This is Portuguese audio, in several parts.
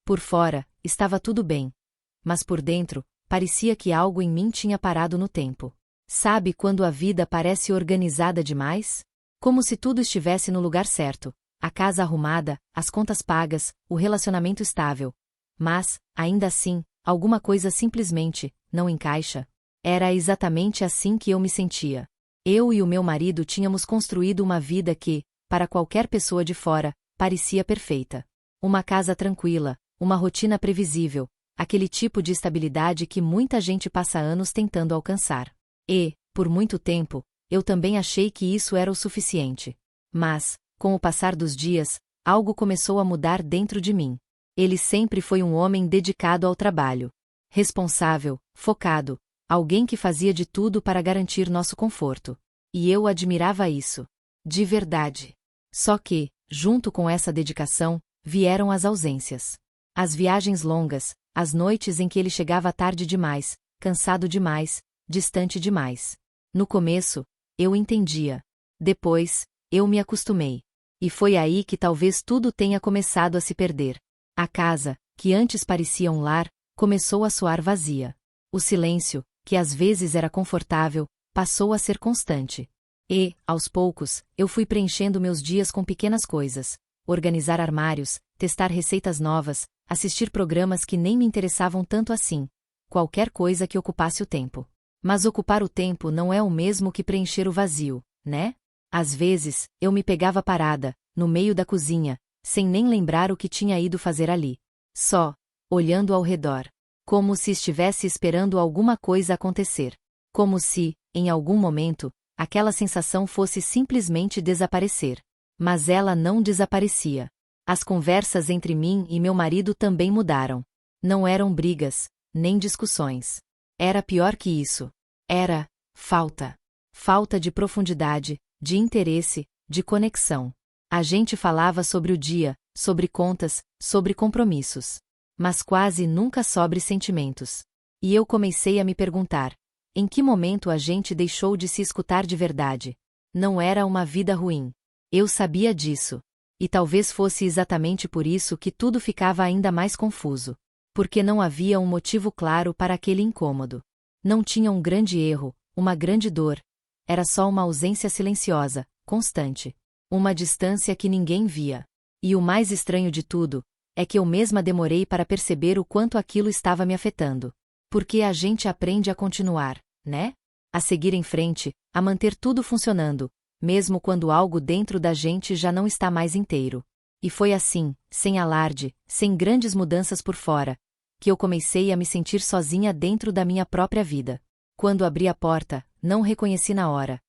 Por fora, estava tudo bem. Mas por dentro, parecia que algo em mim tinha parado no tempo. Sabe quando a vida parece organizada demais? Como se tudo estivesse no lugar certo. A casa arrumada, as contas pagas, o relacionamento estável. Mas, ainda assim, alguma coisa simplesmente não encaixa. Era exatamente assim que eu me sentia. Eu e o meu marido tínhamos construído uma vida que, para qualquer pessoa de fora, parecia perfeita. Uma casa tranquila, uma rotina previsível, aquele tipo de estabilidade que muita gente passa anos tentando alcançar. E, por muito tempo, eu também achei que isso era o suficiente. Mas, com o passar dos dias, algo começou a mudar dentro de mim. Ele sempre foi um homem dedicado ao trabalho. Responsável, focado, alguém que fazia de tudo para garantir nosso conforto. E eu admirava isso. De verdade. Só que, junto com essa dedicação, vieram as ausências. As viagens longas, as noites em que ele chegava tarde demais, cansado demais, distante demais. No começo, eu entendia. Depois, eu me acostumei. E foi aí que talvez tudo tenha começado a se perder. A casa, que antes parecia um lar, começou a soar vazia. O silêncio, que às vezes era confortável, passou a ser constante. E, aos poucos, eu fui preenchendo meus dias com pequenas coisas. Organizar armários, testar receitas novas, assistir programas que nem me interessavam tanto assim. Qualquer coisa que ocupasse o tempo. Mas ocupar o tempo não é o mesmo que preencher o vazio, né? Às vezes, eu me pegava parada, no meio da cozinha, sem nem lembrar o que tinha ido fazer ali. Só, olhando ao redor. Como se estivesse esperando alguma coisa acontecer. Como se, em algum momento, aquela sensação fosse simplesmente desaparecer. Mas ela não desaparecia. As conversas entre mim e meu marido também mudaram. Não eram brigas, nem discussões. Era pior que isso. Era falta. Falta de profundidade, de interesse, de conexão. A gente falava sobre o dia, sobre contas, sobre compromissos. Mas quase nunca sobre sentimentos. E eu comecei a me perguntar: em que momento a gente deixou de se escutar de verdade? Não era uma vida ruim. Eu sabia disso. E talvez fosse exatamente por isso que tudo ficava ainda mais confuso. Porque não havia um motivo claro para aquele incômodo. Não tinha um grande erro, uma grande dor. Era só uma ausência silenciosa, constante. Uma distância que ninguém via. E o mais estranho de tudo é que eu mesma demorei para perceber o quanto aquilo estava me afetando. Porque a gente aprende a continuar, né? A seguir em frente, a manter tudo funcionando, mesmo quando algo dentro da gente já não está mais inteiro. E foi assim, sem alarde, sem grandes mudanças por fora, que eu comecei a me sentir sozinha dentro da minha própria vida. Quando abri a porta, não reconheci na hora.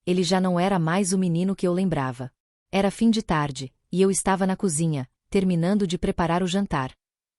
Ele já não era mais o menino que eu lembrava. Era fim de tarde, e eu estava na cozinha, terminando de preparar o jantar.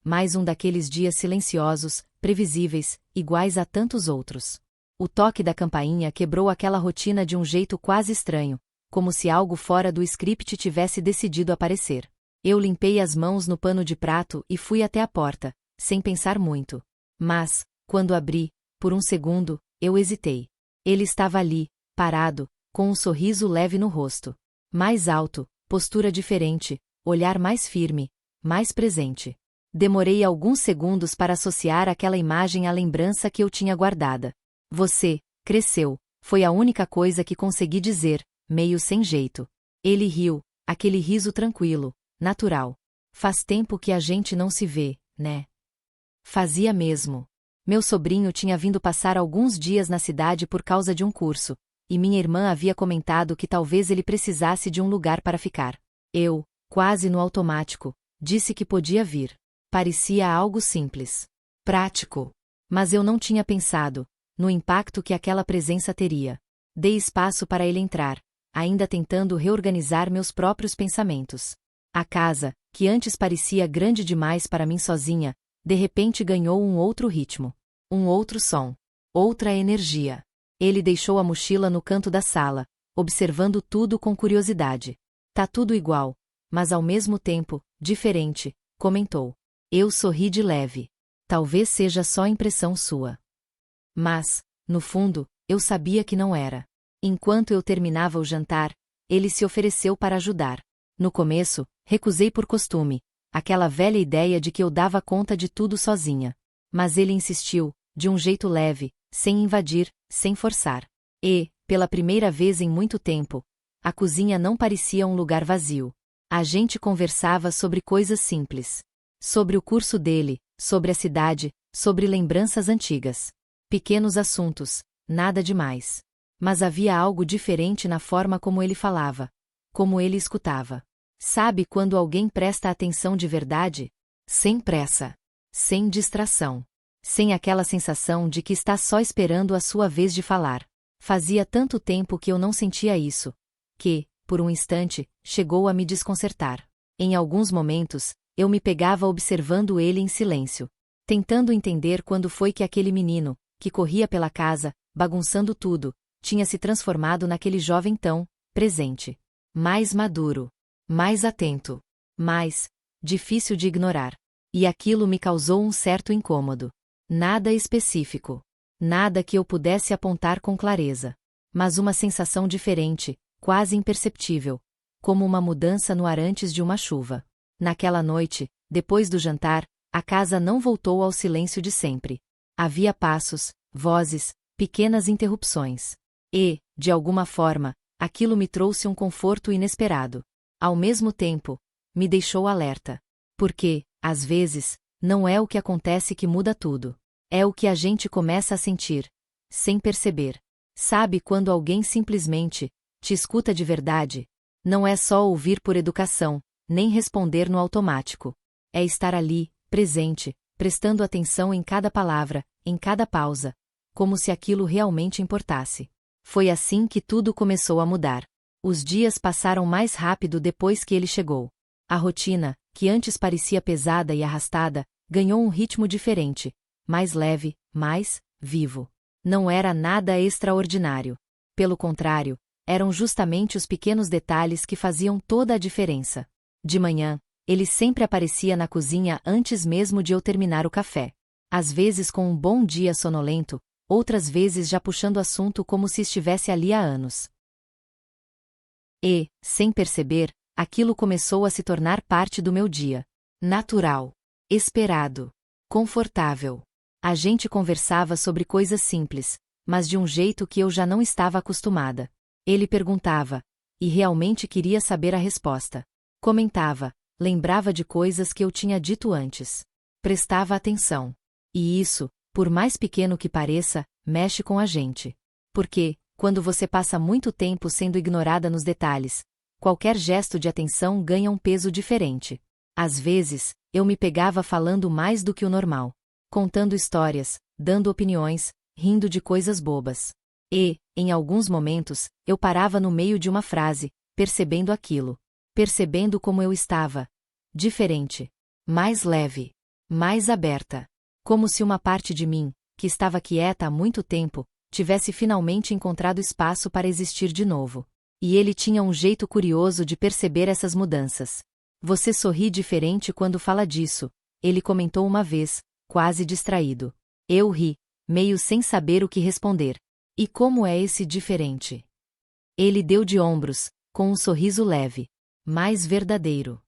Mais um daqueles dias silenciosos, previsíveis, iguais a tantos outros. O toque da campainha quebrou aquela rotina de um jeito quase estranho, como se algo fora do script tivesse decidido aparecer. Eu limpei as mãos no pano de prato e fui até a porta, sem pensar muito. Mas, quando abri, por um segundo, eu hesitei. Ele estava ali, parado, com um sorriso leve no rosto. Mais alto, postura diferente, olhar mais firme, mais presente. Demorei alguns segundos para associar aquela imagem à lembrança que eu tinha guardada. Você cresceu, foi a única coisa que consegui dizer, meio sem jeito. Ele riu, aquele riso tranquilo, natural. Faz tempo que a gente não se vê, né? Fazia mesmo. Meu sobrinho tinha vindo passar alguns dias na cidade por causa de um curso, e minha irmã havia comentado que talvez ele precisasse de um lugar para ficar. Eu, quase no automático, disse que podia vir. Parecia algo simples. Prático. Mas eu não tinha pensado no impacto que aquela presença teria. Dei espaço para ele entrar, ainda tentando reorganizar meus próprios pensamentos. A casa, que antes parecia grande demais para mim sozinha, de repente ganhou um outro ritmo. Um outro som. Outra energia. Ele deixou a mochila no canto da sala, observando tudo com curiosidade. Tá tudo igual, mas ao mesmo tempo, diferente, comentou. Eu sorri de leve. Talvez seja só impressão sua. Mas, no fundo, eu sabia que não era. Enquanto eu terminava o jantar, ele se ofereceu para ajudar. No começo, recusei por costume, aquela velha ideia de que eu dava conta de tudo sozinha. Mas ele insistiu, de um jeito leve, sem invadir, sem forçar. E, pela primeira vez em muito tempo, a cozinha não parecia um lugar vazio. A gente conversava sobre coisas simples. Sobre o curso dele, sobre a cidade, sobre lembranças antigas. Pequenos assuntos, nada demais. Mas havia algo diferente na forma como ele falava, como ele escutava. Sabe quando alguém presta atenção de verdade? Sem pressa. Sem distração. Sem aquela sensação de que está só esperando a sua vez de falar. Fazia tanto tempo que eu não sentia isso, que, por um instante, chegou a me desconcertar. Em alguns momentos, eu me pegava observando ele em silêncio, tentando entender quando foi que aquele menino, que corria pela casa, bagunçando tudo, tinha se transformado naquele jovem tão presente. Mais maduro. Mais atento. Mais difícil de ignorar. E aquilo me causou um certo incômodo. Nada específico. Nada que eu pudesse apontar com clareza. Mas uma sensação diferente, quase imperceptível. Como uma mudança no ar antes de uma chuva. Naquela noite, depois do jantar, a casa não voltou ao silêncio de sempre. Havia passos, vozes, pequenas interrupções. E, de alguma forma, aquilo me trouxe um conforto inesperado. Ao mesmo tempo, me deixou alerta. Porque, às vezes, não é o que acontece que muda tudo. É o que a gente começa a sentir, sem perceber. Sabe quando alguém simplesmente te escuta de verdade? Não é só ouvir por educação, nem responder no automático. É estar ali, presente, prestando atenção em cada palavra, em cada pausa, como se aquilo realmente importasse. Foi assim que tudo começou a mudar. Os dias passaram mais rápido depois que ele chegou. A rotina, que antes parecia pesada e arrastada, ganhou um ritmo diferente, mais leve, mais vivo. Não era nada extraordinário. Pelo contrário, eram justamente os pequenos detalhes que faziam toda a diferença. De manhã, ele sempre aparecia na cozinha antes mesmo de eu terminar o café. Às vezes com um bom dia sonolento, outras vezes já puxando assunto como se estivesse ali há anos. E, sem perceber, aquilo começou a se tornar parte do meu dia. Natural. Esperado. Confortável. A gente conversava sobre coisas simples, mas de um jeito que eu já não estava acostumada. Ele perguntava, e realmente queria saber a resposta. Comentava, lembrava de coisas que eu tinha dito antes. Prestava atenção. E isso, por mais pequeno que pareça, mexe com a gente. Porque, quando você passa muito tempo sendo ignorada nos detalhes, qualquer gesto de atenção ganha um peso diferente. Às vezes, eu me pegava falando mais do que o normal. Contando histórias, dando opiniões, rindo de coisas bobas. E, em alguns momentos, eu parava no meio de uma frase, percebendo aquilo. Percebendo como eu estava. Diferente. Mais leve. Mais aberta. Como se uma parte de mim, que estava quieta há muito tempo, tivesse finalmente encontrado espaço para existir de novo. E ele tinha um jeito curioso de perceber essas mudanças. Você sorri diferente quando fala disso, ele comentou uma vez, quase distraído. Eu ri, meio sem saber o que responder. E como é esse diferente? Ele deu de ombros, com um sorriso leve. Mais verdadeiro.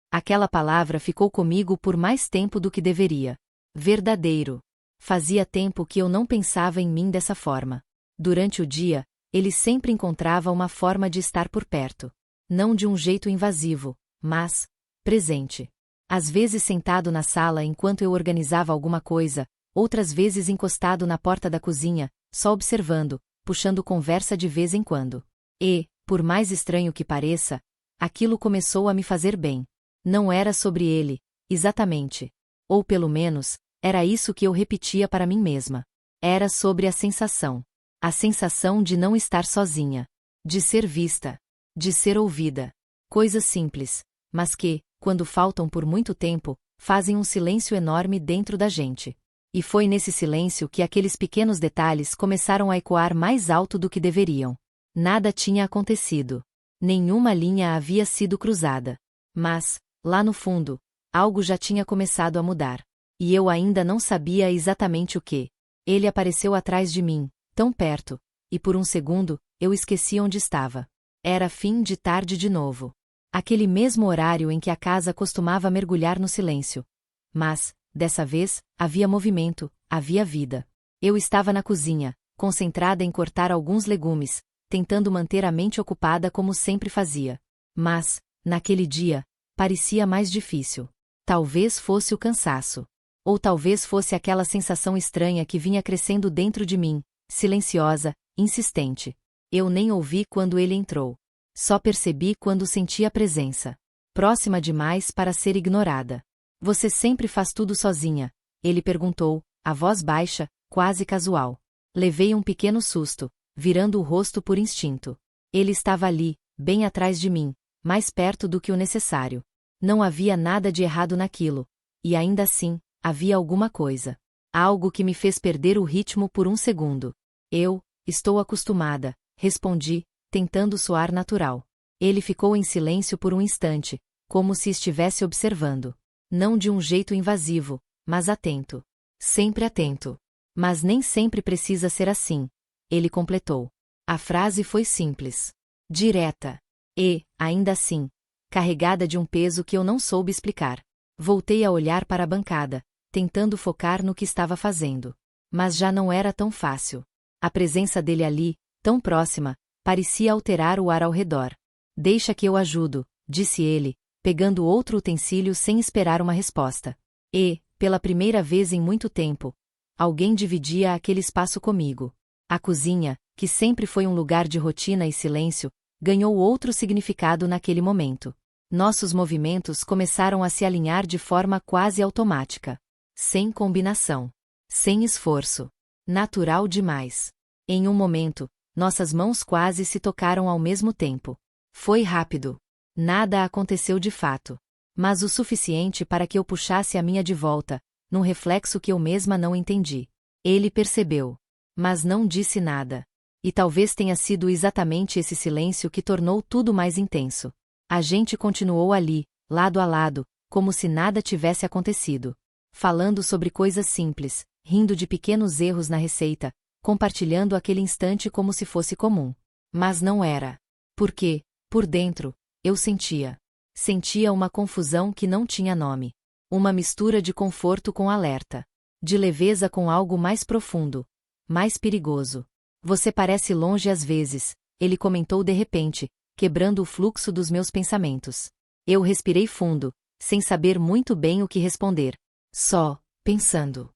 Aquela palavra ficou comigo por mais tempo do que deveria. Verdadeiro. Fazia tempo que eu não pensava em mim dessa forma. Durante o dia, ele sempre encontrava uma forma de estar por perto. Não de um jeito invasivo, mas presente. Às vezes sentado na sala enquanto eu organizava alguma coisa, outras vezes encostado na porta da cozinha, só observando, puxando conversa de vez em quando. E, por mais estranho que pareça, aquilo começou a me fazer bem. Não era sobre ele, exatamente. Ou pelo menos, era isso que eu repetia para mim mesma. Era sobre a sensação. A sensação de não estar sozinha. De ser vista. De ser ouvida. Coisas simples, mas que, quando faltam por muito tempo, fazem um silêncio enorme dentro da gente. E foi nesse silêncio que aqueles pequenos detalhes começaram a ecoar mais alto do que deveriam. Nada tinha acontecido. Nenhuma linha havia sido cruzada. Mas, lá no fundo, algo já tinha começado a mudar. E eu ainda não sabia exatamente o que. Ele apareceu atrás de mim, tão perto, e por um segundo, eu esqueci onde estava. Era fim de tarde de novo. Aquele mesmo horário em que a casa costumava mergulhar no silêncio. Mas, dessa vez, havia movimento, havia vida. Eu estava na cozinha, concentrada em cortar alguns legumes, tentando manter a mente ocupada como sempre fazia. Mas, naquele dia, parecia mais difícil. Talvez fosse o cansaço. Ou talvez fosse aquela sensação estranha que vinha crescendo dentro de mim, silenciosa, insistente. Eu nem ouvi quando ele entrou. Só percebi quando senti a presença. Próxima demais para ser ignorada. Você sempre faz tudo sozinha? Ele perguntou, a voz baixa, quase casual. Levei um pequeno susto, virando o rosto por instinto. Ele estava ali, bem atrás de mim, mais perto do que o necessário. Não havia nada de errado naquilo. E ainda assim, havia alguma coisa. Algo que me fez perder o ritmo por um segundo. Estou acostumada, respondi, tentando soar natural. Ele ficou em silêncio por um instante, como se estivesse observando. Não de um jeito invasivo, mas atento. Sempre atento. Mas nem sempre precisa ser assim, ele completou. A frase foi simples. Direta. E, ainda assim, carregada de um peso que eu não soube explicar. Voltei a olhar para a bancada, tentando focar no que estava fazendo. Mas já não era tão fácil. A presença dele ali, tão próxima, parecia alterar o ar ao redor. Deixa que eu ajudo, disse ele, pegando outro utensílio sem esperar uma resposta. E, pela primeira vez em muito tempo, alguém dividia aquele espaço comigo. A cozinha, que sempre foi um lugar de rotina e silêncio, ganhou outro significado naquele momento. Nossos movimentos começaram a se alinhar de forma quase automática. Sem combinação. Sem esforço. Natural demais. Em um momento, nossas mãos quase se tocaram ao mesmo tempo. Foi rápido. Nada aconteceu de fato. Mas o suficiente para que eu puxasse a minha de volta, num reflexo que eu mesma não entendi. Ele percebeu. Mas não disse nada. E talvez tenha sido exatamente esse silêncio que tornou tudo mais intenso. A gente continuou ali, lado a lado, como se nada tivesse acontecido. Falando sobre coisas simples, rindo de pequenos erros na receita, compartilhando aquele instante como se fosse comum. Mas não era. Porque, por dentro, eu sentia. Sentia uma confusão que não tinha nome. Uma mistura de conforto com alerta. De leveza com algo mais profundo. Mais perigoso. Você parece longe às vezes, ele comentou de repente, quebrando o fluxo dos meus pensamentos. Eu respirei fundo, sem saber muito bem o que responder. Só, pensando.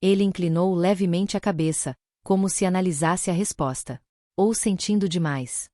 Ele inclinou levemente a cabeça, como se analisasse a resposta. Ou sentindo demais.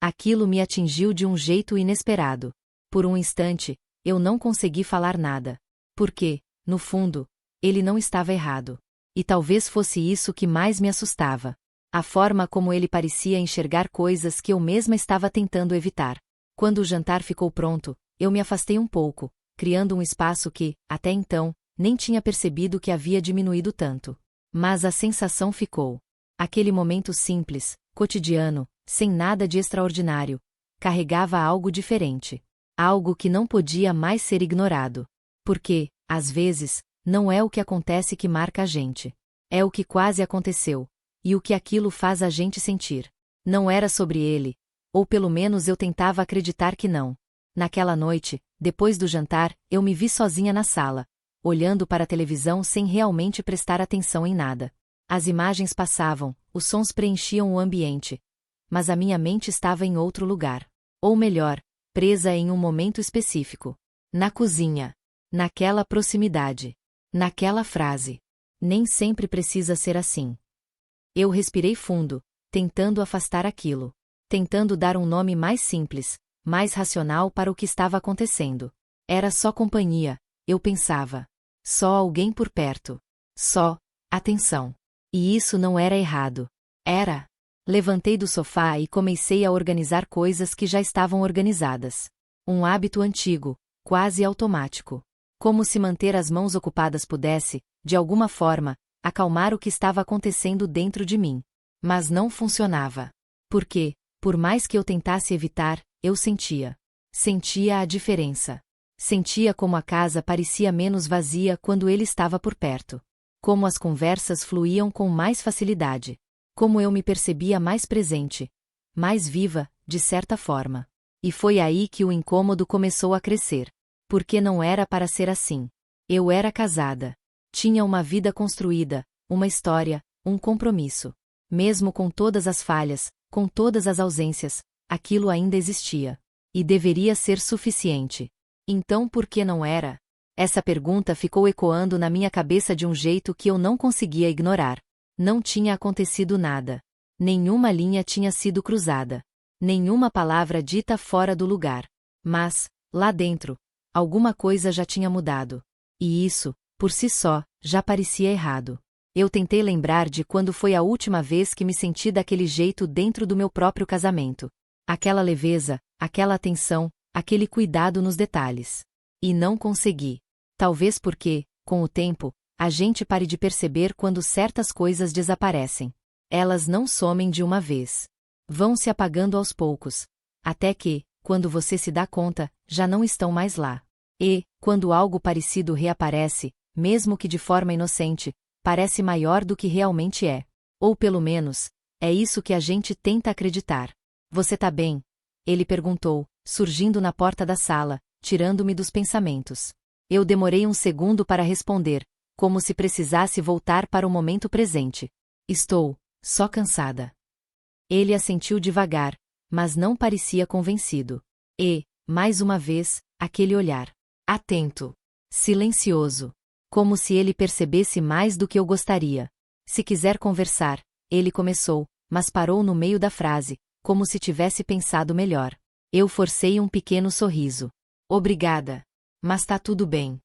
Aquilo me atingiu de um jeito inesperado. Por um instante, eu não consegui falar nada. Porque, no fundo, ele não estava errado. E talvez fosse isso que mais me assustava. A forma como ele parecia enxergar coisas que eu mesma estava tentando evitar. Quando o jantar ficou pronto, eu me afastei um pouco, criando um espaço que, até então, nem tinha percebido que havia diminuído tanto. Mas a sensação ficou. Aquele momento simples, cotidiano, sem nada de extraordinário, carregava algo diferente. Algo que não podia mais ser ignorado. Porque, às vezes, não é o que acontece que marca a gente. É o que quase aconteceu. E o que aquilo faz a gente sentir. Não era sobre ele. Ou pelo menos eu tentava acreditar que não. Naquela noite, depois do jantar, eu me vi sozinha na sala, olhando para a televisão sem realmente prestar atenção em nada. As imagens passavam, os sons preenchiam o ambiente. Mas a minha mente estava em outro lugar. Ou melhor, presa em um momento específico. Na cozinha. Naquela proximidade. Naquela frase. Nem sempre precisa ser assim. Eu respirei fundo, tentando afastar aquilo. Tentando dar um nome mais simples, mais racional para o que estava acontecendo. Era só companhia, eu pensava. Só alguém por perto. Só atenção. E isso não era errado. Era. Levantei do sofá e comecei a organizar coisas que já estavam organizadas. Um hábito antigo, quase automático. Como se manter as mãos ocupadas pudesse, de alguma forma, acalmar o que estava acontecendo dentro de mim. Mas não funcionava. Porque, por mais que eu tentasse evitar, eu sentia. Sentia a diferença. Sentia como a casa parecia menos vazia quando ele estava por perto. Como as conversas fluíam com mais facilidade. Como eu me percebia mais presente. Mais viva, de certa forma. E foi aí que o incômodo começou a crescer. Porque não era para ser assim. Eu era casada. Tinha uma vida construída, uma história, um compromisso. Mesmo com todas as falhas, com todas as ausências, aquilo ainda existia. E deveria ser suficiente. Então por que não era? Essa pergunta ficou ecoando na minha cabeça de um jeito que eu não conseguia ignorar. Não tinha acontecido nada. Nenhuma linha tinha sido cruzada. Nenhuma palavra dita fora do lugar. Mas, lá dentro, alguma coisa já tinha mudado. E isso, por si só, já parecia errado. Eu tentei lembrar de quando foi a última vez que me senti daquele jeito dentro do meu próprio casamento. Aquela leveza, aquela atenção, aquele cuidado nos detalhes. E não consegui. Talvez porque, com o tempo, a gente pare de perceber quando certas coisas desaparecem. Elas não somem de uma vez. Vão se apagando aos poucos. Até que, quando você se dá conta, já não estão mais lá. E, quando algo parecido reaparece, mesmo que de forma inocente, parece maior do que realmente é. Ou pelo menos, é isso que a gente tenta acreditar. Você tá bem? Ele perguntou, surgindo na porta da sala, tirando-me dos pensamentos. Eu demorei um segundo para responder, como se precisasse voltar para o momento presente. Estou, só cansada. Ele assentiu devagar, mas não parecia convencido. E, mais uma vez, aquele olhar. Atento. Silencioso. Como se ele percebesse mais do que eu gostaria. Se quiser conversar, ele começou, mas parou no meio da frase, como se tivesse pensado melhor. Eu forcei um pequeno sorriso. Obrigada. Mas tá tudo bem.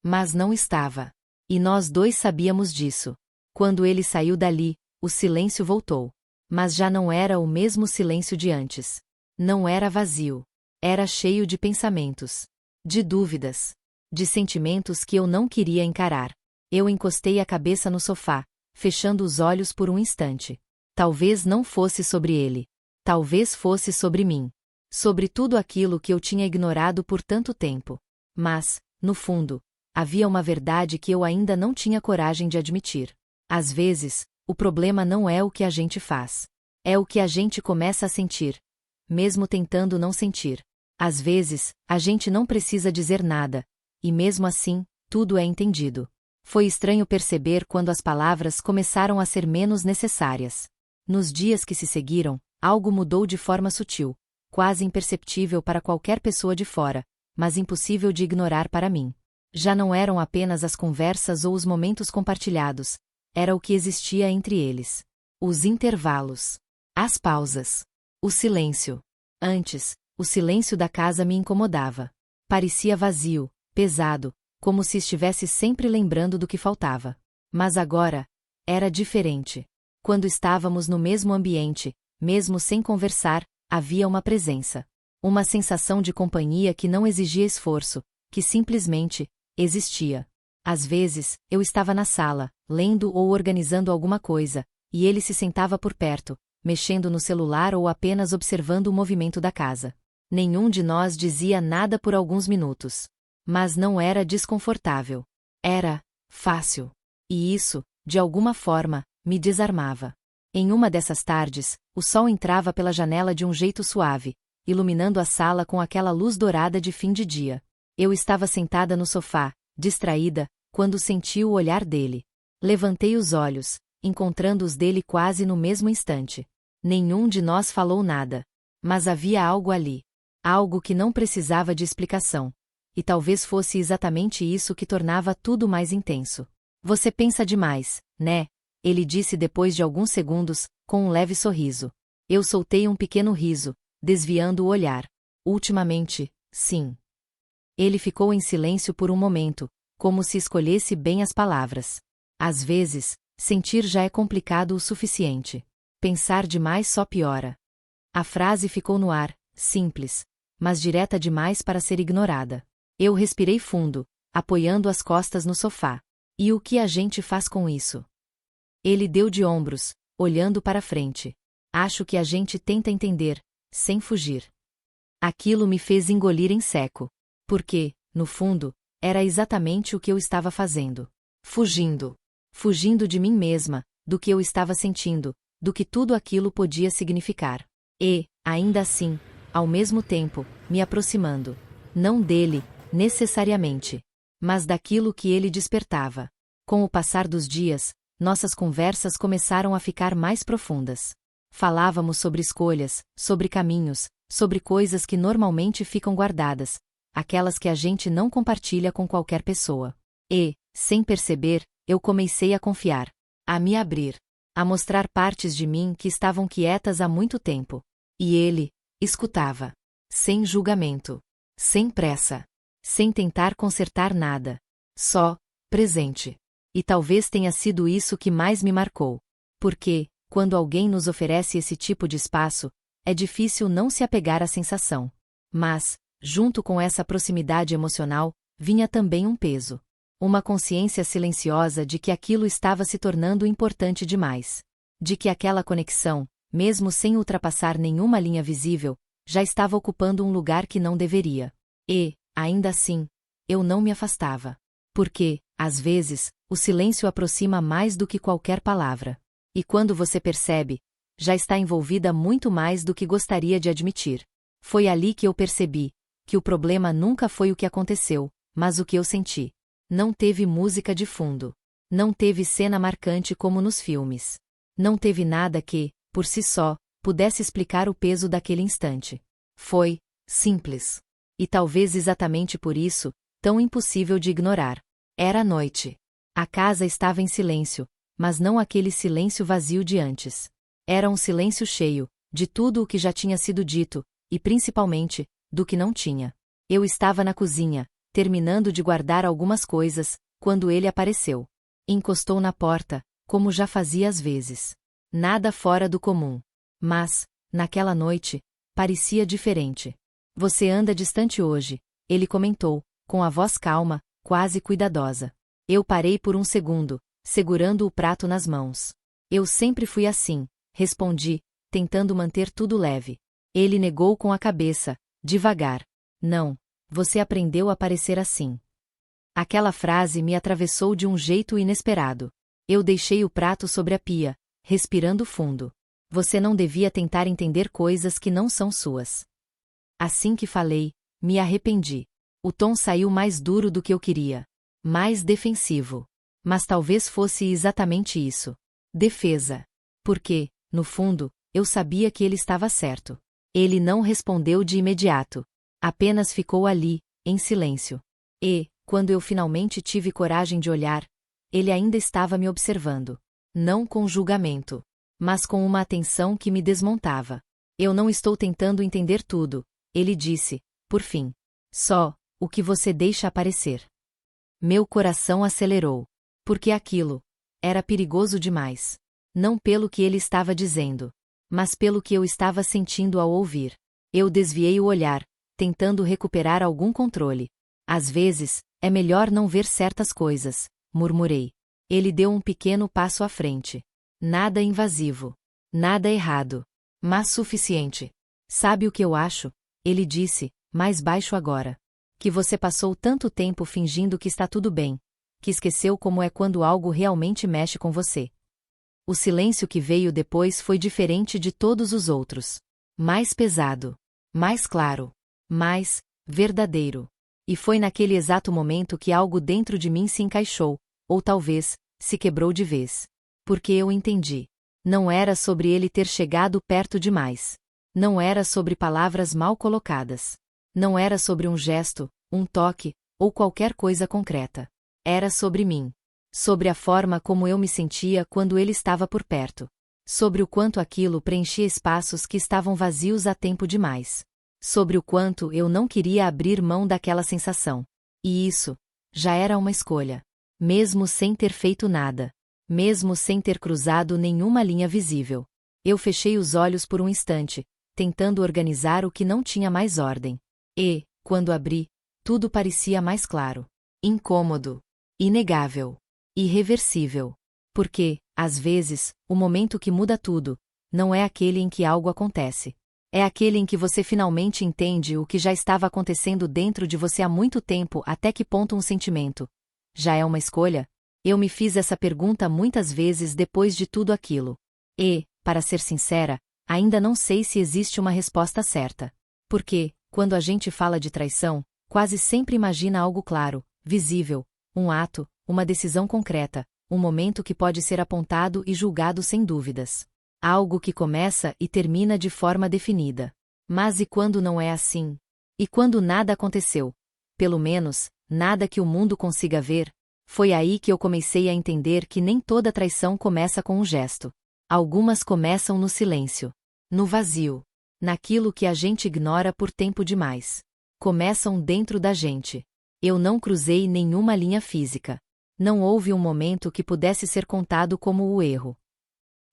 Mas não estava. E nós dois sabíamos disso. Quando ele saiu dali, o silêncio voltou. Mas já não era o mesmo silêncio de antes. Não era vazio. Era cheio de pensamentos. De dúvidas. De sentimentos que eu não queria encarar. Eu encostei a cabeça no sofá, fechando os olhos por um instante. Talvez não fosse sobre ele. Talvez fosse sobre mim. Sobre tudo aquilo que eu tinha ignorado por tanto tempo. Mas, no fundo, havia uma verdade que eu ainda não tinha coragem de admitir. Às vezes, o problema não é o que a gente faz. É o que a gente começa a sentir. Mesmo tentando não sentir. Às vezes, a gente não precisa dizer nada. E mesmo assim, tudo é entendido. Foi estranho perceber quando as palavras começaram a ser menos necessárias. Nos dias que se seguiram, algo mudou de forma sutil, quase imperceptível para qualquer pessoa de fora, mas impossível de ignorar para mim. Já não eram apenas as conversas ou os momentos compartilhados, era o que existia entre eles. Os intervalos. As pausas. O silêncio. Antes, o silêncio da casa me incomodava. Parecia vazio, pesado, como se estivesse sempre lembrando do que faltava. Mas agora, era diferente. Quando estávamos no mesmo ambiente, mesmo sem conversar, havia uma presença. Uma sensação de companhia que não exigia esforço, que simplesmente existia. Às vezes, eu estava na sala, lendo ou organizando alguma coisa, e ele se sentava por perto, mexendo no celular ou apenas observando o movimento da casa. Nenhum de nós dizia nada por alguns minutos. Mas não era desconfortável. Era fácil. E isso, de alguma forma, me desarmava. Em uma dessas tardes, o sol entrava pela janela de um jeito suave, iluminando a sala com aquela luz dourada de fim de dia. Eu estava sentada no sofá, distraída, quando senti o olhar dele. Levantei os olhos, encontrando os dele quase no mesmo instante. Nenhum de nós falou nada. Mas havia algo ali. Algo que não precisava de explicação. E talvez fosse exatamente isso que tornava tudo mais intenso. Você pensa demais, né? Ele disse depois de alguns segundos, com um leve sorriso. Eu soltei um pequeno riso, desviando o olhar. Ultimamente, sim. Ele ficou em silêncio por um momento, como se escolhesse bem as palavras. Às vezes, sentir já é complicado o suficiente. Pensar demais só piora. A frase ficou no ar, simples, mas direta demais para ser ignorada. Eu respirei fundo, apoiando as costas no sofá. E o que a gente faz com isso? Ele deu de ombros, olhando para frente. Acho que a gente tenta entender, sem fugir. Aquilo me fez engolir em seco. Porque, no fundo, era exatamente o que eu estava fazendo. Fugindo. Fugindo de mim mesma, do que eu estava sentindo, do que tudo aquilo podia significar. E, ainda assim, ao mesmo tempo, me aproximando. Não dele, necessariamente, mas daquilo que ele despertava. Com o passar dos dias, nossas conversas começaram a ficar mais profundas. Falávamos sobre escolhas, sobre caminhos, sobre coisas que normalmente ficam guardadas, aquelas que a gente não compartilha com qualquer pessoa. E, sem perceber, eu comecei a confiar, a me abrir, a mostrar partes de mim que estavam quietas há muito tempo. E ele escutava, sem julgamento, sem pressa, sem tentar consertar nada, só presente. E talvez tenha sido isso que mais me marcou. Porque, quando alguém nos oferece esse tipo de espaço, é difícil não se apegar à sensação. Mas, junto com essa proximidade emocional, vinha também um peso. Uma consciência silenciosa de que aquilo estava se tornando importante demais. De que aquela conexão, mesmo sem ultrapassar nenhuma linha visível, já estava ocupando um lugar que não deveria. E, ainda assim, eu não me afastava. Porque, às vezes, o silêncio aproxima mais do que qualquer palavra. E quando você percebe, já está envolvida muito mais do que gostaria de admitir. Foi ali que eu percebi que o problema nunca foi o que aconteceu, mas o que eu senti. Não teve música de fundo. Não teve cena marcante como nos filmes. Não teve nada que, por si só, pudesse explicar o peso daquele instante. Foi simples. E talvez exatamente por isso, tão impossível de ignorar. Era noite. A casa estava em silêncio, mas não aquele silêncio vazio de antes. Era um silêncio cheio, de tudo o que já tinha sido dito, e principalmente, do que não tinha. Eu estava na cozinha, terminando de guardar algumas coisas, quando ele apareceu. Encostou na porta, como já fazia às vezes. Nada fora do comum. Mas, naquela noite, parecia diferente. Você anda distante hoje, ele comentou, com a voz calma, quase cuidadosa. Eu parei por um segundo, segurando o prato nas mãos. Eu sempre fui assim, respondi, tentando manter tudo leve. Ele negou com a cabeça, devagar. Não, você aprendeu a parecer assim. Aquela frase me atravessou de um jeito inesperado. Eu deixei o prato sobre a pia, respirando fundo. Você não devia tentar entender coisas que não são suas. Assim que falei, me arrependi. O tom saiu mais duro do que eu queria. Mais defensivo. Mas talvez fosse exatamente isso. Defesa. Porque, no fundo, eu sabia que ele estava certo. Ele não respondeu de imediato. Apenas ficou ali, em silêncio. E, quando eu finalmente tive coragem de olhar, ele ainda estava me observando. Não com julgamento, mas com uma atenção que me desmontava. Eu não estou tentando entender tudo, ele disse, por fim. Só, o que você deixa aparecer. Meu coração acelerou. Porque aquilo era perigoso demais. Não pelo que ele estava dizendo, mas pelo que eu estava sentindo ao ouvir. Eu desviei o olhar, tentando recuperar algum controle. Às vezes, é melhor não ver certas coisas, murmurei. Ele deu um pequeno passo à frente. Nada invasivo. Nada errado. Mas suficiente. Sabe o que eu acho? Ele disse, mais baixo agora. Que você passou tanto tempo fingindo que está tudo bem, que esqueceu como é quando algo realmente mexe com você. O silêncio que veio depois foi diferente de todos os outros. Mais pesado. Mais claro. Mais verdadeiro. E foi naquele exato momento que algo dentro de mim se encaixou, ou talvez, se quebrou de vez. Porque eu entendi. Não era sobre ele ter chegado perto demais. Não era sobre palavras mal colocadas. Não era sobre um gesto, um toque, ou qualquer coisa concreta. Era sobre mim. Sobre a forma como eu me sentia quando ele estava por perto. Sobre o quanto aquilo preenchia espaços que estavam vazios há tempo demais. Sobre o quanto eu não queria abrir mão daquela sensação. E isso já era uma escolha. Mesmo sem ter feito nada. Mesmo sem ter cruzado nenhuma linha visível. Eu fechei os olhos por um instante, tentando organizar o que não tinha mais ordem. E, quando abri, tudo parecia mais claro. Incômodo. Inegável. Irreversível. Porque, às vezes, o momento que muda tudo, não é aquele em que algo acontece. É aquele em que você finalmente entende o que já estava acontecendo dentro de você há muito tempo. Até que ponto um sentimento já é uma escolha? Eu me fiz essa pergunta muitas vezes depois de tudo aquilo. E, para ser sincera, ainda não sei se existe uma resposta certa. Porque, quando a gente fala de traição, quase sempre imagina algo claro, visível, um ato, uma decisão concreta, um momento que pode ser apontado e julgado sem dúvidas. Algo que começa e termina de forma definida. Mas e quando não é assim? E quando nada aconteceu? Pelo menos, nada que o mundo consiga ver? Foi aí que eu comecei a entender que nem toda traição começa com um gesto. Algumas começam no silêncio, no vazio, naquilo que a gente ignora por tempo demais. Começam dentro da gente. Eu não cruzei nenhuma linha física. Não houve um momento que pudesse ser contado como o erro.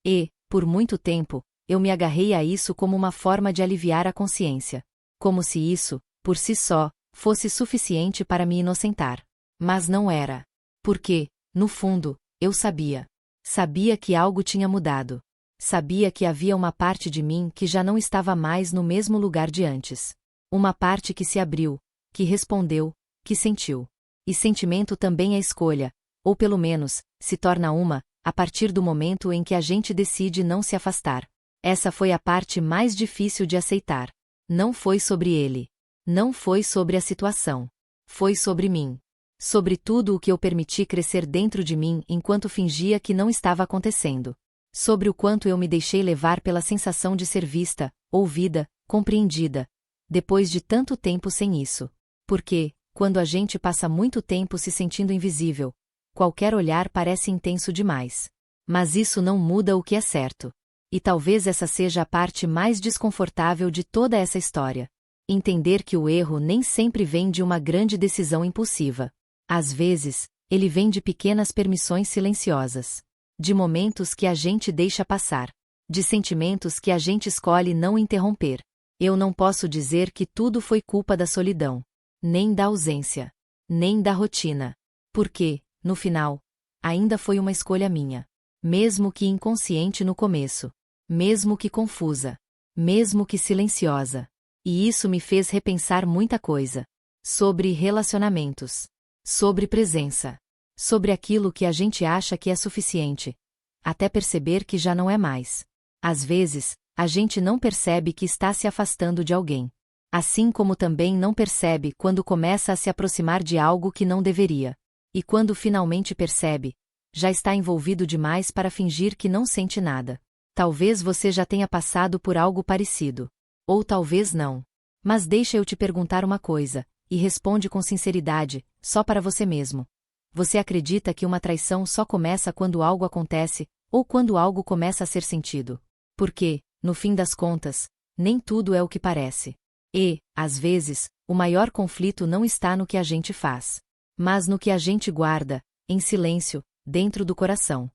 E, por muito tempo, eu me agarrei a isso como uma forma de aliviar a consciência. Como se isso, por si só, fosse suficiente para me inocentar. Mas não era. Porque, no fundo, eu sabia. Sabia que algo tinha mudado. Sabia que havia uma parte de mim que já não estava mais no mesmo lugar de antes. Uma parte que se abriu, que respondeu, que sentiu. E sentimento também é escolha, ou pelo menos, se torna uma, a partir do momento em que a gente decide não se afastar. Essa foi a parte mais difícil de aceitar. Não foi sobre ele. Não foi sobre a situação. Foi sobre mim. Sobre tudo o que eu permiti crescer dentro de mim enquanto fingia que não estava acontecendo. Sobre o quanto eu me deixei levar pela sensação de ser vista, ouvida, compreendida. Depois de tanto tempo sem isso. Porque, quando a gente passa muito tempo se sentindo invisível, qualquer olhar parece intenso demais. Mas isso não muda o que é certo. E talvez essa seja a parte mais desconfortável de toda essa história. Entender que o erro nem sempre vem de uma grande decisão impulsiva. Às vezes, ele vem de pequenas permissões silenciosas. De momentos que a gente deixa passar. De sentimentos que a gente escolhe não interromper. Eu não posso dizer que tudo foi culpa da solidão. Nem da ausência. Nem da rotina. Porque, no final, ainda foi uma escolha minha. Mesmo que inconsciente no começo. Mesmo que confusa. Mesmo que silenciosa. E isso me fez repensar muita coisa. Sobre relacionamentos. Sobre presença. Sobre aquilo que a gente acha que é suficiente. Até perceber que já não é mais. Às vezes, a gente não percebe que está se afastando de alguém. Assim como também não percebe quando começa a se aproximar de algo que não deveria. E quando finalmente percebe, já está envolvido demais para fingir que não sente nada. Talvez você já tenha passado por algo parecido. Ou talvez não. Mas deixa eu te perguntar uma coisa, e responde com sinceridade, só para você mesmo. Você acredita que uma traição só começa quando algo acontece, ou quando algo começa a ser sentido? Porque, no fim das contas, nem tudo é o que parece. E, às vezes, o maior conflito não está no que a gente faz, mas no que a gente guarda, em silêncio, dentro do coração.